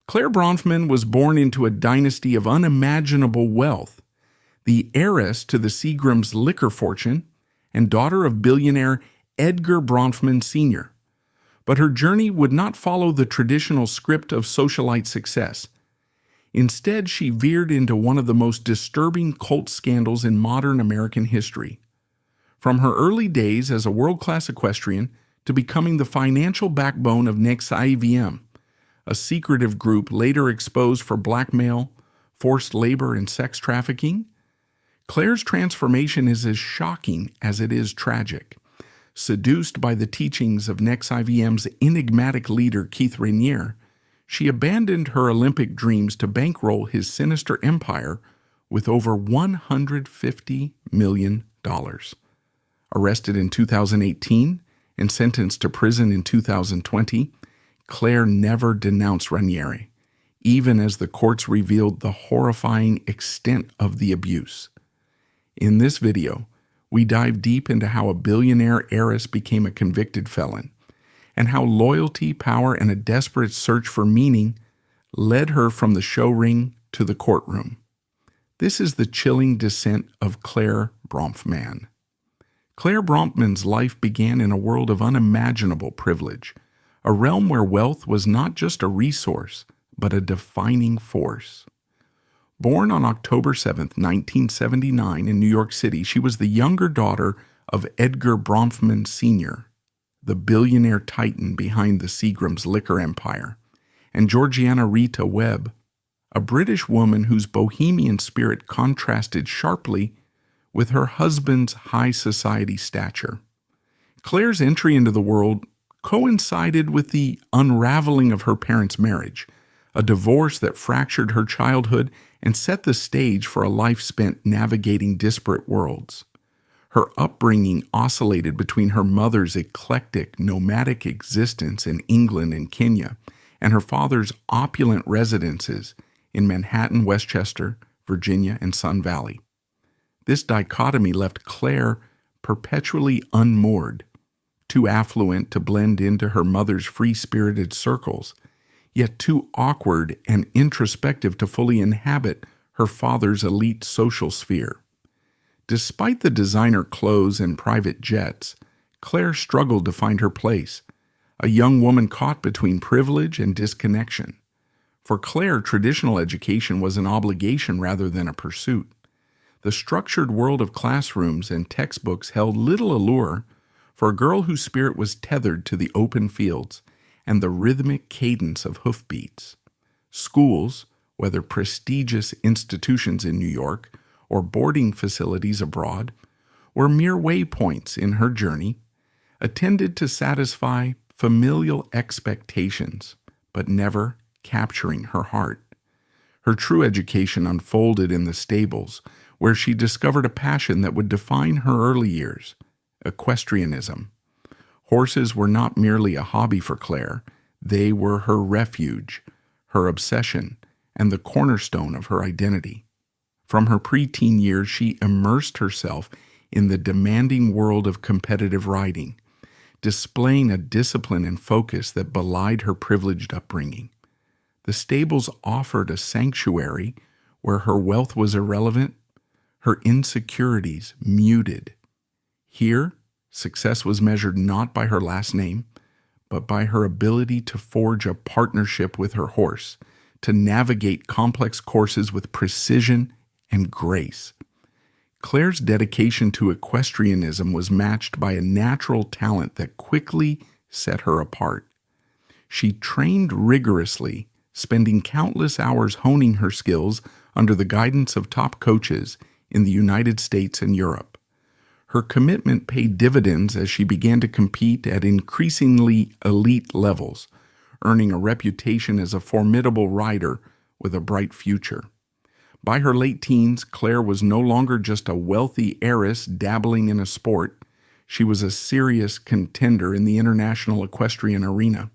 Clare Bronfman was born into a dynasty of unimaginable wealth, the heiress to the Seagram's liquor fortune and daughter of billionaire Edgar Bronfman Sr. But her journey would not follow the traditional script of socialite success. Instead, she veered into one of the most disturbing cult scandals in modern American history. From her early days as a world-class equestrian to becoming the financial backbone of NXIVM, a secretive group later exposed for blackmail, forced labor, and sex trafficking, Clare's transformation is as shocking as it is tragic. Seduced by the teachings of NXIVM's enigmatic leader Keith Raniere, she abandoned her Olympic dreams to bankroll his sinister empire with over $150 million. Arrested in 2018 and sentenced to prison in 2020, Clare never denounced Raniere, even as the courts revealed the horrifying extent of the abuse. In this video, we dive deep into how a billionaire heiress became a convicted felon, and how loyalty, power, and a desperate search for meaning led her from the show ring to the courtroom. This is the chilling descent of Clare Bronfman. Clare Bronfman's life began in a world of unimaginable privilege, a realm where wealth was not just a resource, but a defining force. Born on October 7, 1979 in New York City, she was the younger daughter of Edgar Bronfman Sr., the billionaire titan behind the Seagram's liquor empire, and Georgiana Rita Webb, a British woman whose bohemian spirit contrasted sharply with her husband's high society stature. Clare's entry into the world coincided with the unraveling of her parents' marriage, a divorce that fractured her childhood and set the stage for a life spent navigating disparate worlds. Her upbringing oscillated between her mother's eclectic, nomadic existence in England and Kenya and her father's opulent residences in Manhattan, Westchester, Virginia, and Sun Valley. This dichotomy left Clare perpetually unmoored, too affluent to blend into her mother's free-spirited circles, yet too awkward and introspective to fully inhabit her father's elite social sphere. Despite the designer clothes and private jets, Clare struggled to find her place, a young woman caught between privilege and disconnection. For Clare, traditional education was an obligation rather than a pursuit. The structured world of classrooms and textbooks held little allure for a girl whose spirit was tethered to the open fields and the rhythmic cadence of hoofbeats. Schools, whether prestigious institutions in New York or boarding facilities abroad, were mere waypoints in her journey, attended to satisfy familial expectations, but never capturing her heart. Her true education unfolded in the stables, where she discovered a passion that would define her early years: equestrianism. Horses were not merely a hobby for Clare, they were her refuge, her obsession, and the cornerstone of her identity. From her preteen years, she immersed herself in the demanding world of competitive riding, displaying a discipline and focus that belied her privileged upbringing. The stables offered a sanctuary where her wealth was irrelevant, her insecurities muted. Here, success was measured not by her last name, but by her ability to forge a partnership with her horse, to navigate complex courses with precision and grace. Clare's dedication to equestrianism was matched by a natural talent that quickly set her apart. She trained rigorously, spending countless hours honing her skills under the guidance of top coaches in the United States and Europe. Her commitment paid dividends as she began to compete at increasingly elite levels, earning a reputation as a formidable rider with a bright future. By her late teens, Clare was no longer just a wealthy heiress dabbling in a sport. She was a serious contender in the international equestrian arena,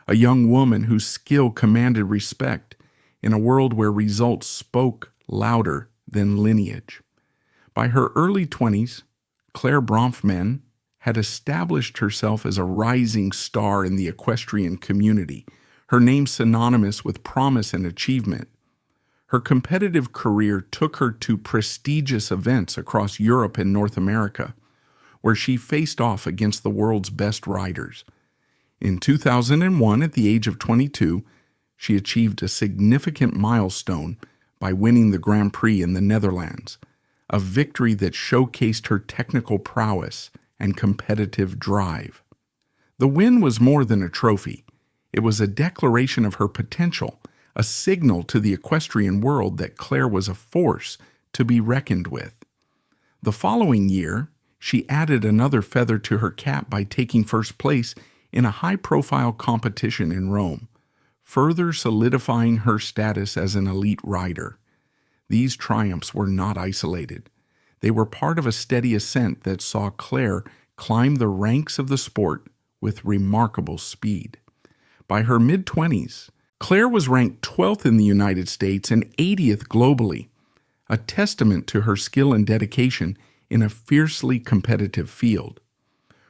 a young woman whose skill commanded respect in a world where results spoke louder than lineage. By her early 20s, Clare Bronfman had established herself as a rising star in the equestrian community, her name synonymous with promise and achievement. Her competitive career took her to prestigious events across Europe and North America, where she faced off against the world's best riders. In 2001, at the age of 22, she achieved a significant milestone by winning the Grand Prix in the Netherlands, a victory that showcased her technical prowess and competitive drive. The win was more than a trophy. It was a declaration of her potential, a signal to the equestrian world that Clare was a force to be reckoned with. The following year, she added another feather to her cap by taking first place in a high-profile competition in Rome, further solidifying her status as an elite rider. These triumphs were not isolated. They were part of a steady ascent that saw Clare climb the ranks of the sport with remarkable speed. By her mid-20s, Clare was ranked 12th in the United States and 80th globally, a testament to her skill and dedication in a fiercely competitive field.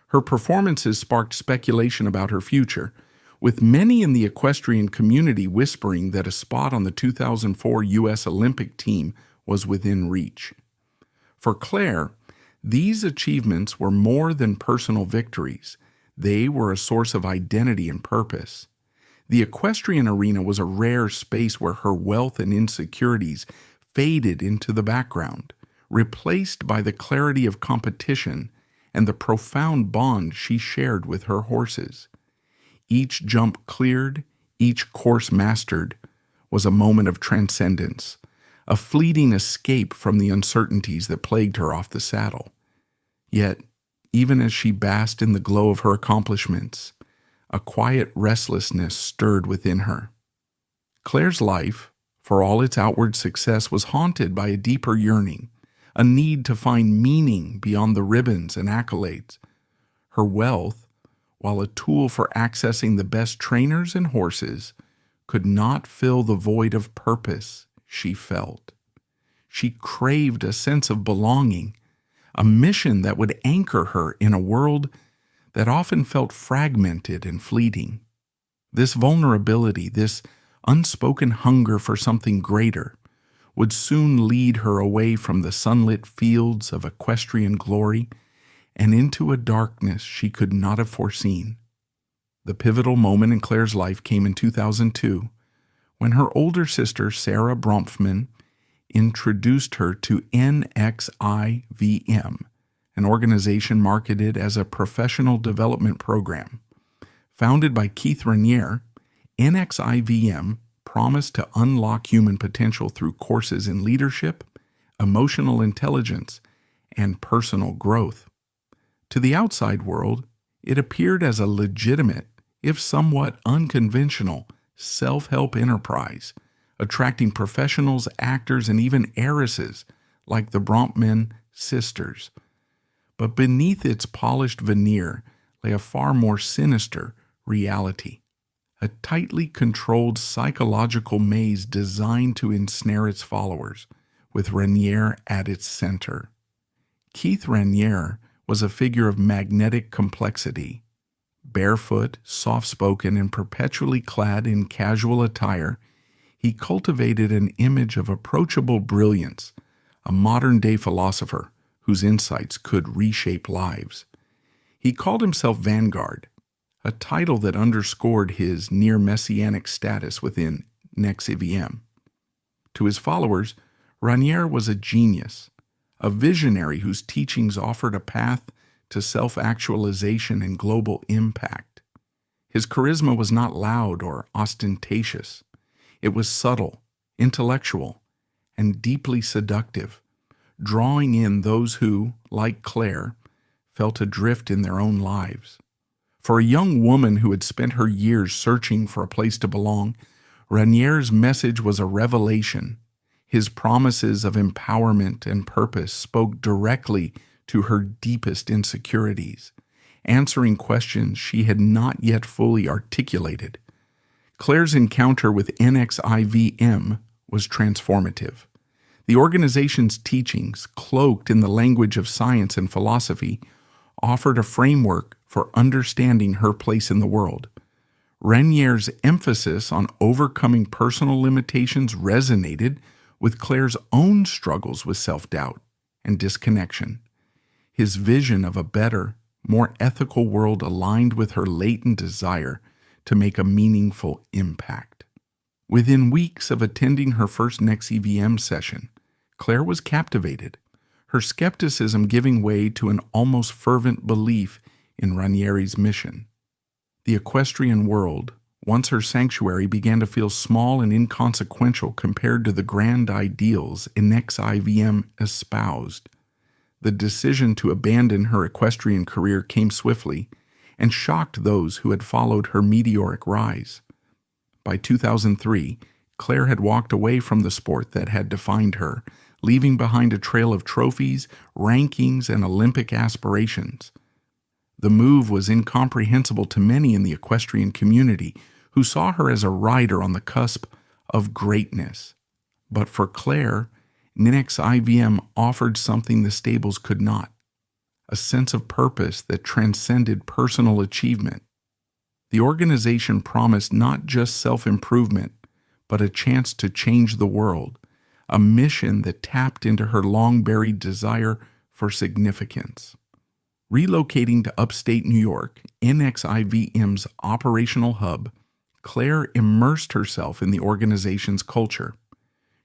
Her performances sparked speculation about her future, with many in the equestrian community whispering that a spot on the 2004 U.S. Olympic team was within reach. For Clare, these achievements were more than personal victories. They were a source of identity and purpose. The equestrian arena was a rare space where her wealth and insecurities faded into the background, replaced by the clarity of competition and the profound bond she shared with her horses. Each jump cleared, each course mastered, was a moment of transcendence, a fleeting escape from the uncertainties that plagued her off the saddle. Yet, even as she basked in the glow of her accomplishments, a quiet restlessness stirred within her. Clare's life, for all its outward success, was haunted by a deeper yearning, a need to find meaning beyond the ribbons and accolades. Her wealth, while a tool for accessing the best trainers and horses, could not fill the void of purpose she felt. She craved a sense of belonging, a mission that would anchor her in a world that often felt fragmented and fleeting. This vulnerability, this unspoken hunger for something greater, would soon lead her away from the sunlit fields of equestrian glory and into a darkness she could not have foreseen. The pivotal moment in Clare's life came in 2002, when her older sister, Sarah Bronfman, introduced her to NXIVM, an organization marketed as a professional development program. Founded by Keith Raniere, NXIVM promised to unlock human potential through courses in leadership, emotional intelligence, and personal growth. To the outside world, it appeared as a legitimate, if somewhat unconventional, self-help enterprise, attracting professionals, actors, and even heiresses like the Bronfman sisters. But beneath its polished veneer lay a far more sinister reality, a tightly controlled psychological maze designed to ensnare its followers, with Raniere at its center. Keith Raniere was a figure of magnetic complexity. Barefoot, soft-spoken, and perpetually clad in casual attire, he cultivated an image of approachable brilliance, a modern-day philosopher whose insights could reshape lives. He called himself Vanguard, a title that underscored his near-messianic status within NXIVM. To his followers, Raniere was a genius, a visionary whose teachings offered a path to self-actualization and global impact. His charisma was not loud or ostentatious. It was subtle, intellectual, and deeply seductive, drawing in those who, like Clare, felt adrift in their own lives. For a young woman who had spent her years searching for a place to belong, Raniere's message was a revelation. His promises of empowerment and purpose spoke directly to her deepest insecurities, answering questions she had not yet fully articulated. Clare's encounter with NXIVM was transformative. The organization's teachings, cloaked in the language of science and philosophy, offered a framework for understanding her place in the world. Raniere's emphasis on overcoming personal limitations resonated with Clare's own struggles with self-doubt and disconnection. His vision of a better, more ethical world aligned with her latent desire to make a meaningful impact. Within weeks of attending her first NXIVM session, Clare was captivated, her skepticism giving way to an almost fervent belief in Raniere's mission. The equestrian world, once her sanctuary, began to feel small and inconsequential compared to the grand ideals NXIVM espoused. The decision to abandon her equestrian career came swiftly and shocked those who had followed her meteoric rise. By 2003, Clare had walked away from the sport that had defined her, leaving behind a trail of trophies, rankings, and Olympic aspirations. The move was incomprehensible to many in the equestrian community, who saw her as a rider on the cusp of greatness. But for Clare, NXIVM offered something the stables could not, a sense of purpose that transcended personal achievement. The organization promised not just self-improvement, but a chance to change the world, a mission that tapped into her long-buried desire for significance. Relocating to upstate New York, NXIVM's operational hub, Clare immersed herself in the organization's culture.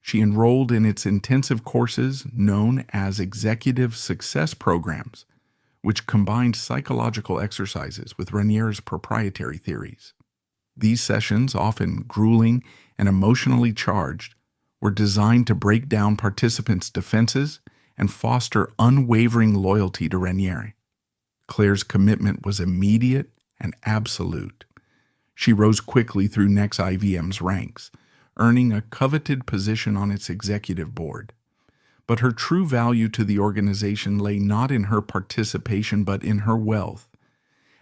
She enrolled in its intensive courses known as Executive Success Programs, which combined psychological exercises with Raniere's proprietary theories. These sessions, often grueling and emotionally charged, were designed to break down participants' defenses and foster unwavering loyalty to Raniere. Clare's commitment was immediate and absolute. She rose quickly through NXIVM's ranks, earning a coveted position on its executive board. But her true value to the organization lay not in her participation but in her wealth.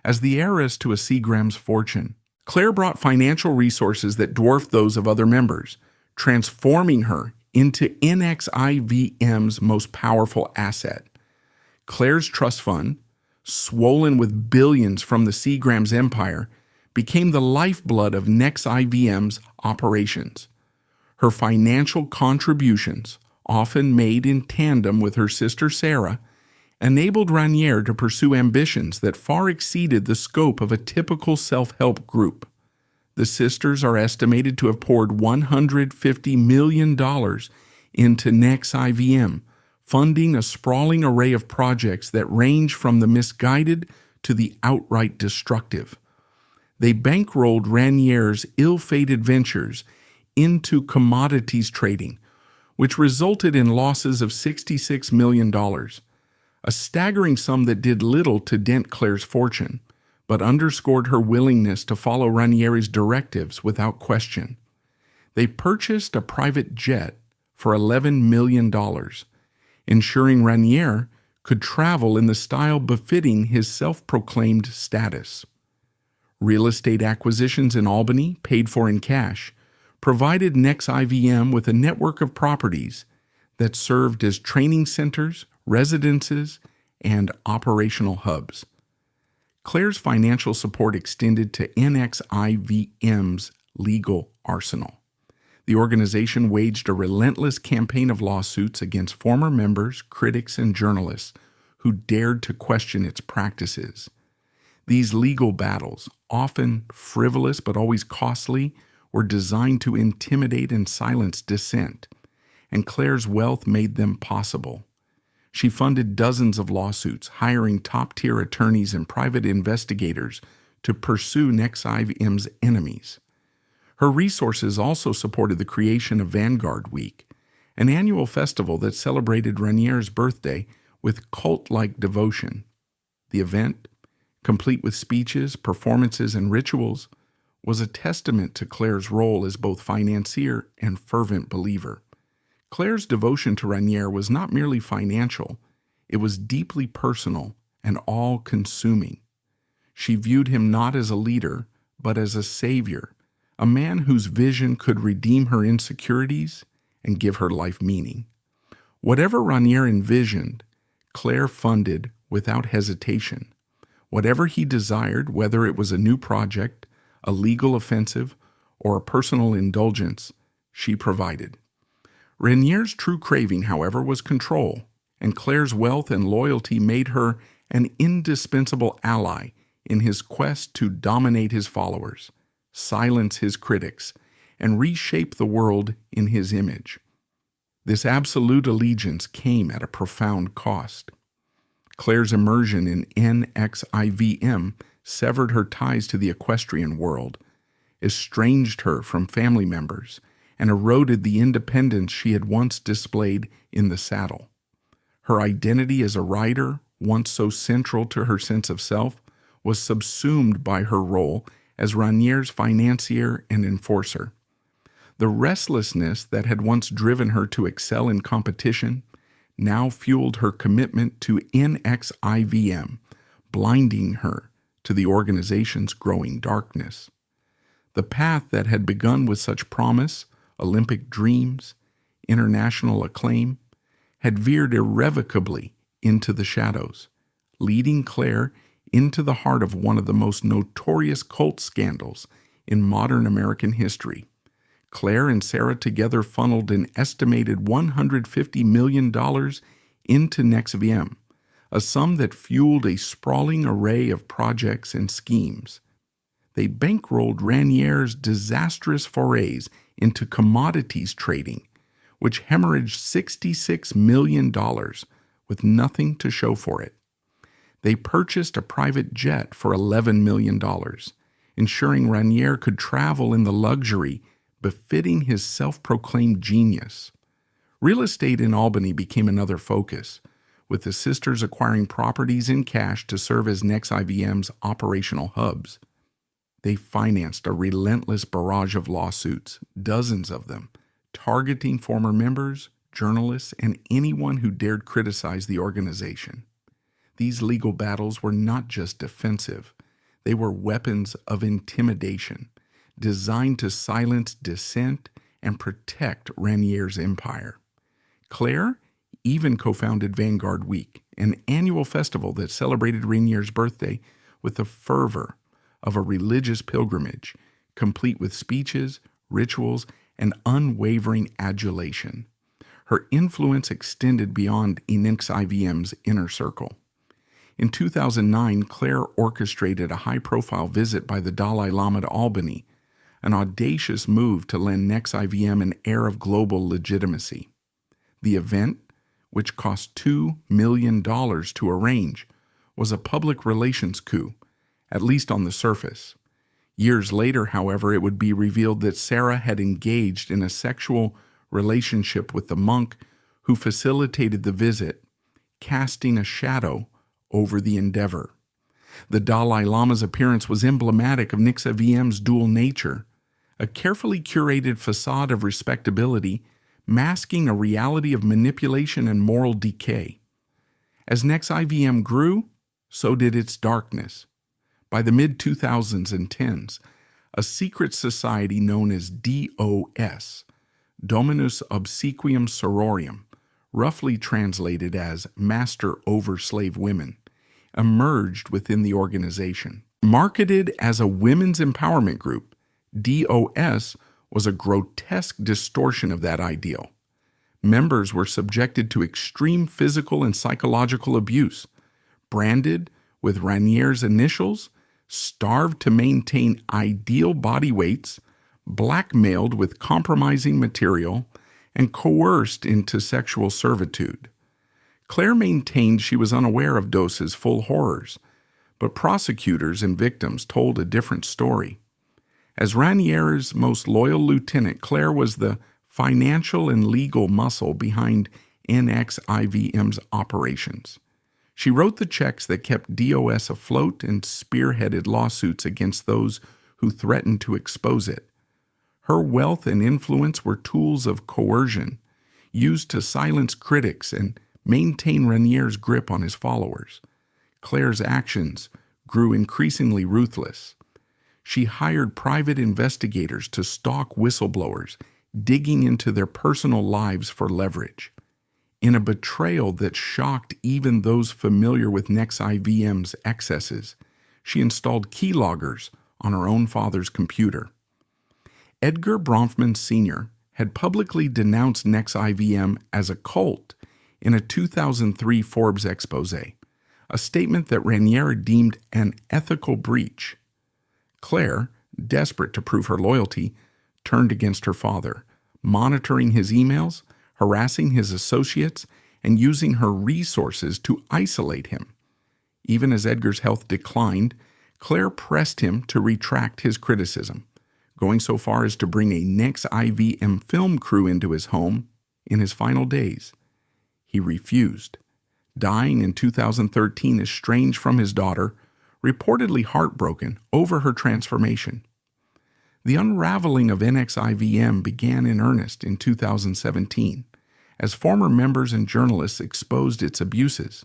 As the heiress to a Seagram's fortune, Clare brought financial resources that dwarfed those of other members, transforming her into NXIVM's most powerful asset. Clare's trust fund, swollen with billions from the Seagram's empire, became the lifeblood of NXIVM's operations. Her financial contributions, often made in tandem with her sister Sarah, enabled Raniere to pursue ambitions that far exceeded the scope of a typical self-help group. The sisters are estimated to have poured $150 million into NXIVM, funding a sprawling array of projects that range from the misguided to the outright destructive. They bankrolled Raniere's ill-fated ventures into commodities trading, which resulted in losses of $66 million, a staggering sum that did little to dent Clare's fortune, but underscored her willingness to follow Raniere's directives without question. They purchased a private jet for $11 million, ensuring Raniere could travel in the style befitting his self-proclaimed status. Real estate acquisitions in Albany, paid for in cash, provided NXIVM with a network of properties that served as training centers, residences, and operational hubs. Clare's financial support extended to NXIVM's legal arsenal. The organization waged a relentless campaign of lawsuits against former members, critics, and journalists who dared to question its practices. These legal battles, often frivolous but always costly, were designed to intimidate and silence dissent, and Clare's wealth made them possible. She funded dozens of lawsuits, hiring top-tier attorneys and private investigators to pursue NXIVM's enemies. Her resources also supported the creation of Vanguard Week, an annual festival that celebrated Raniere's birthday with cult-like devotion. The event, complete with speeches, performances, and rituals, was a testament to Clare's role as both financier and fervent believer. Clare's devotion to Raniere was not merely financial, it was deeply personal and all-consuming. She viewed him not as a leader, but as a savior, a man whose vision could redeem her insecurities and give her life meaning. Whatever Raniere envisioned, Clare funded without hesitation. Whatever he desired, whether it was a new project, a legal offensive, or a personal indulgence, she provided. Raniere's true craving, however, was control, and Clare's wealth and loyalty made her an indispensable ally in his quest to dominate his followers, silence his critics, and reshape the world in his image. This absolute allegiance came at a profound cost. Clare's immersion in NXIVM severed her ties to the equestrian world, estranged her from family members, and eroded the independence she had once displayed in the saddle. Her identity as a rider, once so central to her sense of self, was subsumed by her role as Raniere's financier and enforcer. The restlessness that had once driven her to excel in competition now fueled her commitment to NXIVM, blinding her to the organization's growing darkness. The path that had begun with such promise, Olympic dreams, international acclaim, had veered irrevocably into the shadows, leading Clare into the heart of one of the most notorious cult scandals in modern American history. Clare and Sarah together funneled an estimated $150 million into NXIVM, a sum that fueled a sprawling array of projects and schemes. They bankrolled Raniere's disastrous forays into commodities trading, which hemorrhaged $66 million with nothing to show for it. They purchased a private jet for $11 million, ensuring Raniere could travel in the luxury befitting his self-proclaimed genius. Real estate in Albany became another focus, with the sisters acquiring properties in cash to serve as NXIVM's operational hubs. They financed a relentless barrage of lawsuits, dozens of them, targeting former members, journalists, and anyone who dared criticize the organization. These legal battles were not just defensive, they were weapons of intimidation, designed to silence dissent and protect Raniere's empire. Clare even co-founded Vanguard Week, an annual festival that celebrated Raniere's birthday with the fervor of a religious pilgrimage, complete with speeches, rituals, and unwavering adulation. Her influence extended beyond NXIVM's inner circle. In 2009, Clare orchestrated a high-profile visit by the Dalai Lama to Albany, an audacious move to lend NXIVM an air of global legitimacy. The event, which cost $2 million to arrange, was a public relations coup, at least on the surface. Years later, however, it would be revealed that Sarah had engaged in a sexual relationship with the monk who facilitated the visit, casting a shadow over the endeavor. The Dalai Lama's appearance was emblematic of NXIVM's dual nature, a carefully curated facade of respectability masking a reality of manipulation and moral decay. As NXIVM grew, so did its darkness. By the mid-2010s, a secret society known as DOS, Dominus Obsequium Sororium, roughly translated as Master over Slave Women, emerged within the organization. Marketed as a women's empowerment group, DOS was a grotesque distortion of that ideal. Members were subjected to extreme physical and psychological abuse, branded with Raniere's initials, starved to maintain ideal body weights, blackmailed with compromising material, and coerced into sexual servitude. Clare maintained she was unaware of DOS's full horrors, but prosecutors and victims told a different story. As Raniere's most loyal lieutenant, Clare was the financial and legal muscle behind NXIVM's operations. She wrote the checks that kept DOS afloat and spearheaded lawsuits against those who threatened to expose it. Her wealth and influence were tools of coercion, used to silence critics and maintain Raniere's grip on his followers. Clare's actions grew increasingly ruthless. She hired private investigators to stalk whistleblowers, digging into their personal lives for leverage. In a betrayal that shocked even those familiar with NXIVM's excesses, she installed keyloggers on her own father's computer. Edgar Bronfman Sr. had publicly denounced NXIVM as a cult in a 2003 Forbes expose, a statement that Raniere deemed an ethical breach. Clare, desperate to prove her loyalty, turned against her father, monitoring his emails, harassing his associates, and using her resources to isolate him. Even as Edgar's health declined, Clare pressed him to retract his criticism, going so far as to bring a NXIVM film crew into his home in his final days. He refused, dying in 2013 estranged from his daughter, reportedly heartbroken over her transformation. The unraveling of NXIVM began in earnest in 2017, as former members and journalists exposed its abuses.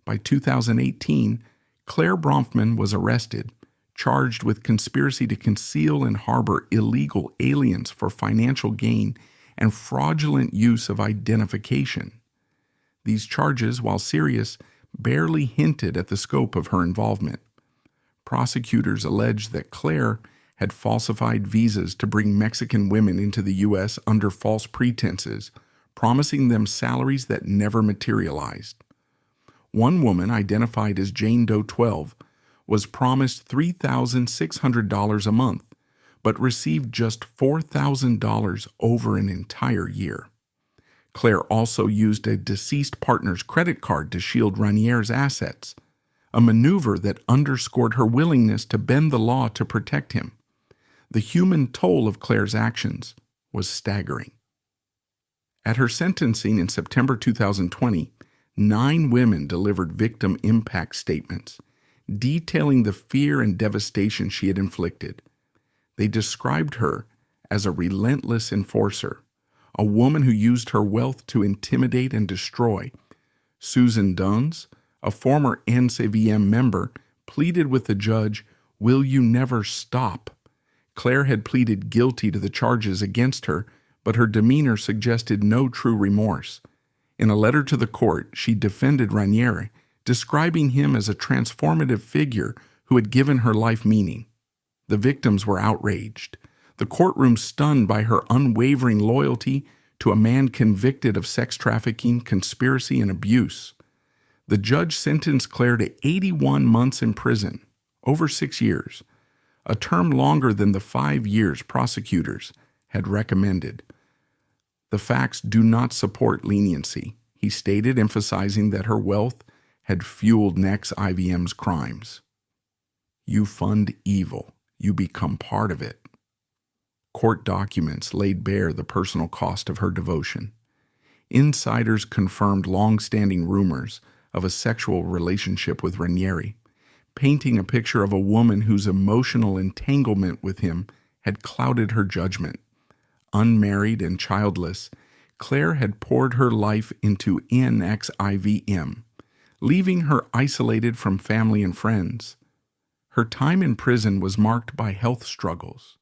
By 2018, Clare Bronfman was arrested, charged with conspiracy to conceal and harbor illegal aliens for financial gain and fraudulent use of identification. These charges, while serious, barely hinted at the scope of her involvement. Prosecutors alleged that Clare had falsified visas to bring Mexican women into the U.S. under false pretenses, promising them salaries that never materialized. One woman, identified as Jane Doe 12, was promised $3,600 a month, but received just $4,000 over an entire year. Clare also used a deceased partner's credit card to shield Raniere's assets, a maneuver that underscored her willingness to bend the law to protect him. The human toll of Clare's actions was staggering. At her sentencing in September 2020, 9 women delivered victim impact statements, detailing the fear and devastation she had inflicted. They described her as a relentless enforcer, a woman who used her wealth to intimidate and destroy. Susan Duns, a former NXIVM member, pleaded with the judge, "Will you never stop?" Clare had pleaded guilty to the charges against her, but her demeanor suggested no true remorse. In a letter to the court, she defended Raniere, describing him as a transformative figure who had given her life meaning. The victims were outraged, the courtroom stunned by her unwavering loyalty to a man convicted of sex trafficking, conspiracy, and abuse. The judge sentenced Clare to 81 months in prison, over 6 years, a term longer than the 5 years prosecutors had recommended. The facts do not support leniency, he stated, emphasizing that her wealth had fueled NXIVM's crimes. You fund evil, you become part of it. Court documents laid bare the personal cost of her devotion. Insiders confirmed long-standing rumors of a sexual relationship with Raniere, painting a picture of a woman whose emotional entanglement with him had clouded her judgment. Unmarried and childless, Clare had poured her life into NXIVM, leaving her isolated from family and friends. Her time in prison was marked by health struggles,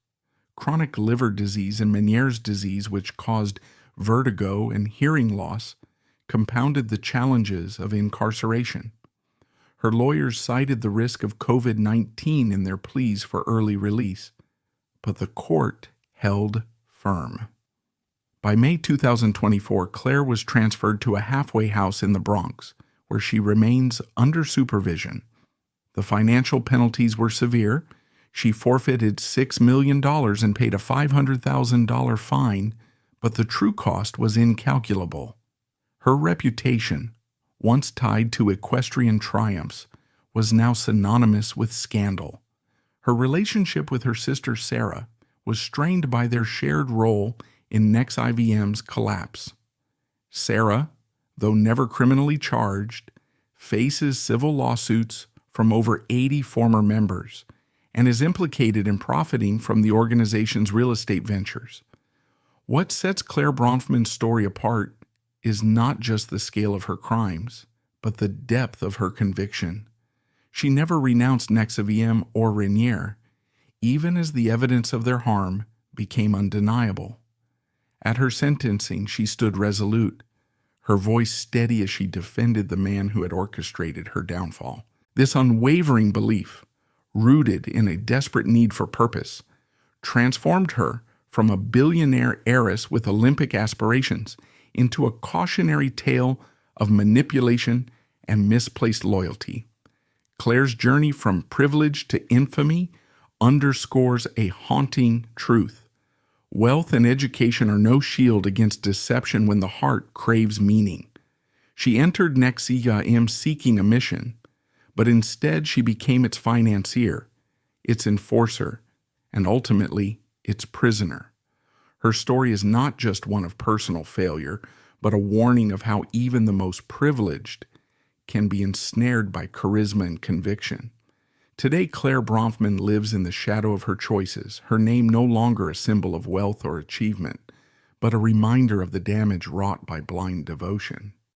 chronic liver disease and Meniere's disease, which caused vertigo and hearing loss, compounded the challenges of incarceration. Her lawyers cited the risk of COVID-19 in their pleas for early release, but the court held firm. By May 2024, Clare was transferred to a halfway house in the Bronx, where she remains under supervision. The financial penalties were severe. She forfeited $6 million and paid a $500,000 fine, but the true cost was incalculable. Her reputation, once tied to equestrian triumphs, was now synonymous with scandal. Her relationship with her sister Sarah was strained by their shared role in NXIVM's collapse. Sarah, though never criminally charged, faces civil lawsuits from over 80 former members and is implicated in profiting from the organization's real estate ventures. What sets Clare Bronfman's story apart is not just the scale of her crimes, but the depth of her conviction. She never renounced NXIVM or Raniere, even as the evidence of their harm became undeniable. At her sentencing, she stood resolute, her voice steady as she defended the man who had orchestrated her downfall. This unwavering belief, rooted in a desperate need for purpose, transformed her from a billionaire heiress with Olympic aspirations into a cautionary tale of manipulation and misplaced loyalty. Clare's journey from privilege to infamy underscores a haunting truth. Wealth and education are no shield against deception when the heart craves meaning. She entered NXIVM seeking a mission, but instead she became its financier, its enforcer, and ultimately its prisoner. Her story is not just one of personal failure, but a warning of how even the most privileged can be ensnared by charisma and conviction. Today, Clare Bronfman lives in the shadow of her choices, her name no longer a symbol of wealth or achievement, but a reminder of the damage wrought by blind devotion.